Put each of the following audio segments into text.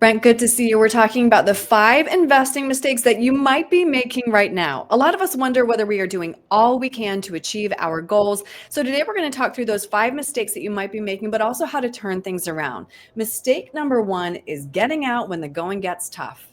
Brent, good to see you. We're talking about the 5 investing mistakes that you might be making right now. A lot of us wonder whether we are doing all we can to achieve our goals. So today we're going to talk through those 5 mistakes that you might be making, but also how to turn things around. Mistake number 1 is getting out when the going gets tough.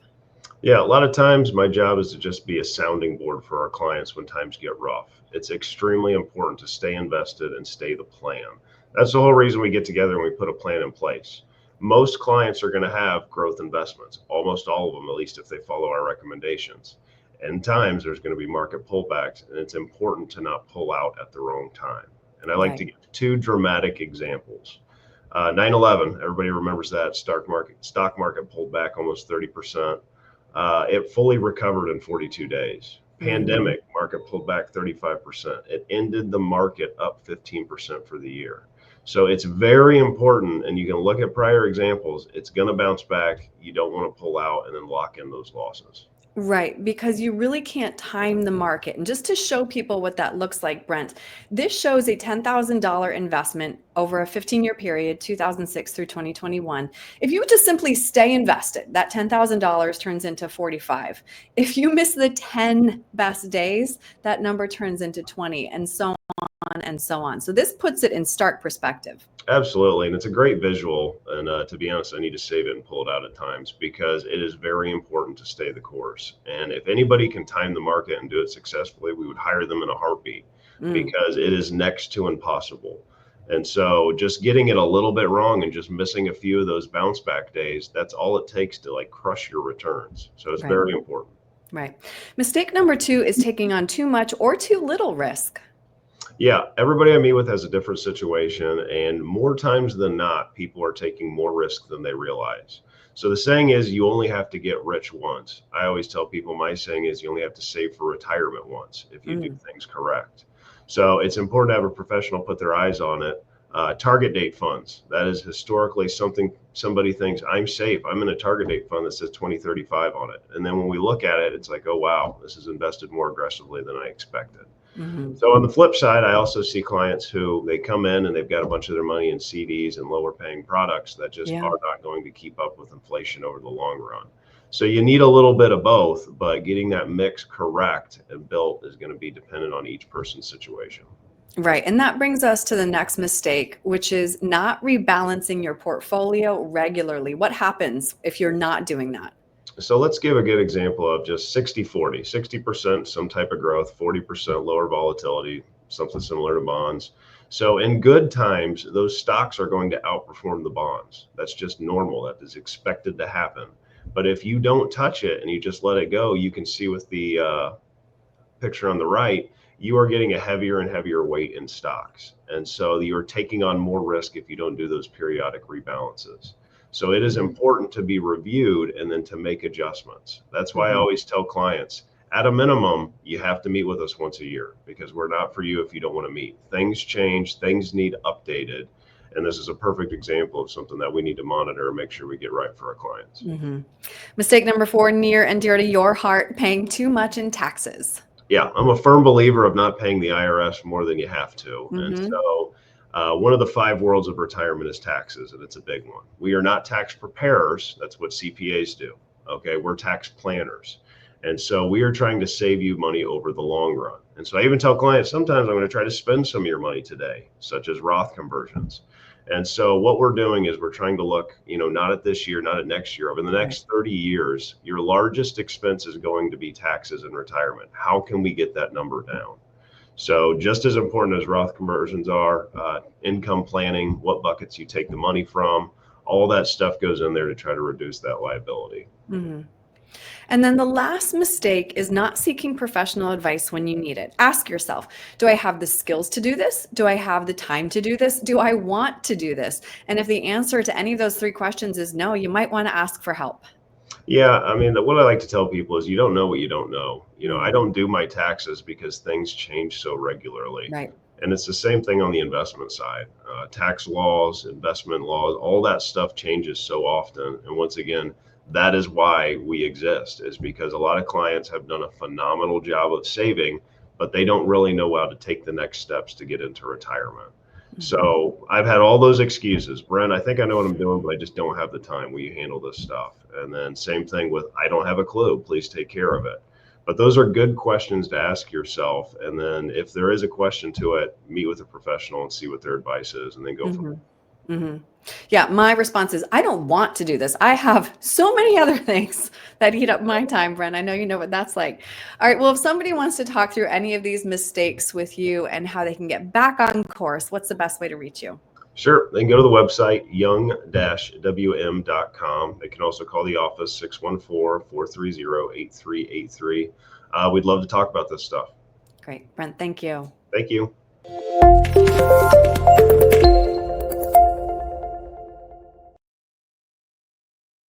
Yeah, a lot of times my job is to just be a sounding board for our clients when times get rough. It's extremely important to stay invested and stay the plan. That's the whole reason we get together and we put a plan in place. Most clients are going to have growth investments, almost all of them, at least if they follow our recommendations. And times there's going to be market pullbacks, and it's important to not pull out at the wrong time. And I like to Right. give 2 dramatic examples. 9/11, everybody remembers that stock market pulled back almost 30%. It fully recovered in 42 days. Mhm. Pandemic, market pulled back 35%. It ended the market up 15% for the year. So it's very important, and you can look at prior examples. It's going to bounce back. You don't want to pull out and then lock in those losses. Right, because you really can't time the market. And just to show people what that looks like, Brent, this shows a $10,000 investment over a 15-year period, 2006 through 2021. If you just simply stay invested, that $10,000 turns into 45. If you miss the 10 best days, that number turns into 20, and so on and so on. So this puts it in stark perspective. Absolutely. And it's a great visual. And to be honest, I need to save it and pull it out at times because it is very important to stay the course. And if anybody can time the market and do it successfully, we would hire them in a heartbeat Mm. because it is next to impossible. And so just getting it a little bit wrong and just missing a few of those bounce back days, that's all it takes to like crush your returns. So it's Right, very important. right. Mistake number 2 is taking on too much or too little risk. Yeah, everybody I meet with has a different situation, and more times than not, people are taking more risk than they realize. So the saying is, you only have to get rich once. I always tell people my saying is, you only have to save for retirement once if you do Mm. things correct. So it's important to have a professional put their eyes on it. Target date funds. That is historically something somebody thinks I'm safe. I'm in a target date fund that says 2035 on it. And then when we look at it, it's like, oh, wow, this is invested more aggressively than I expected. Mhm. So on the flip side, I also see clients who they come in and they've got a bunch of their money in CDs and lower paying products that just Yeah. are not going to keep up with inflation over the long run. So you need a little bit of both, but getting that mix correct and built is going to be dependent on each person's situation. Right. And that brings us to the next mistake, which is not rebalancing your portfolio regularly. What happens if you're not doing that? So let's give a good example of just 60/40, 60% some type of growth, 40% lower volatility, something similar to bonds. So in good times, those stocks are going to outperform the bonds. That's just normal. That is expected to happen. But if you don't touch it and you just let it go, you can see with the picture on the right, you are getting a heavier and heavier weight in stocks. And so you're taking on more risk if you don't do those periodic rebalances. So it is Mhm. important to be reviewed and then to make adjustments. That's why I Mhm. always tell clients, at a minimum, you have to meet with us once a year because we're not for you if you don't want to meet. Things change, things need updated. And this is a perfect example of something that we need to monitor and make sure we get right for our clients. Mhm. Mistake number 4, near and dear to your heart, paying too much in taxes. Yeah, I'm a firm believer of not paying the IRS more than you have to. And Mhm. so, one of the 5 worlds of retirement is taxes, and it's a big one. We are not tax preparers. That's what CPAs do. Okay, we're tax planners. And so, we are trying to save you money over the long run. And so, I even tell clients sometimes I'm going to try to spend some of your money today, such as Roth conversions. And so what we're doing is we're trying to look, not at this year, not at next year, over the Right. next 30 years, your largest expense is going to be taxes and retirement. How can we get that number down? So just as important as Roth conversions are, income planning, what buckets you take the money from, all that stuff goes in there to try to reduce that liability. Mhm. And then the last mistake is not seeking professional advice when you need it. Ask yourself, do I have the skills to do this? Do I have the time to do this? Do I want to do this? And if the answer to any of those 3 questions is no, you might want to ask for help. Yeah, I mean, what I like to tell people is you don't know what you don't know. I Mm. don't do my taxes because things change so regularly. Right. And it's the same thing on the investment side. Tax laws, investment laws, all that stuff changes so often. And once again, that is why we exist, is because a lot of clients have done a phenomenal job of saving, but they don't really know how to take the next steps to get into retirement. So I've had all those excuses. Brent, I think I know what I'm doing, but I just don't have the time. Will you handle this stuff? And then same thing with, I don't have a clue. Please take care of it. But those are good questions to ask yourself. And then if there is a question to it, meet with a professional and see what their advice is, and then go from there. Yeah, my response is, I don't want to do this. I have so many other things that eat up my time, Brent. I know you know what that's like. All right, well, if somebody wants to talk through any of these mistakes with you and how they can get back on course, what's the best way to reach you? Sure. They can go to the website, young-wm.com. They can also call the office, 614-430-8383. We'd love to talk about this stuff. Great. Brent, thank you. Thank you.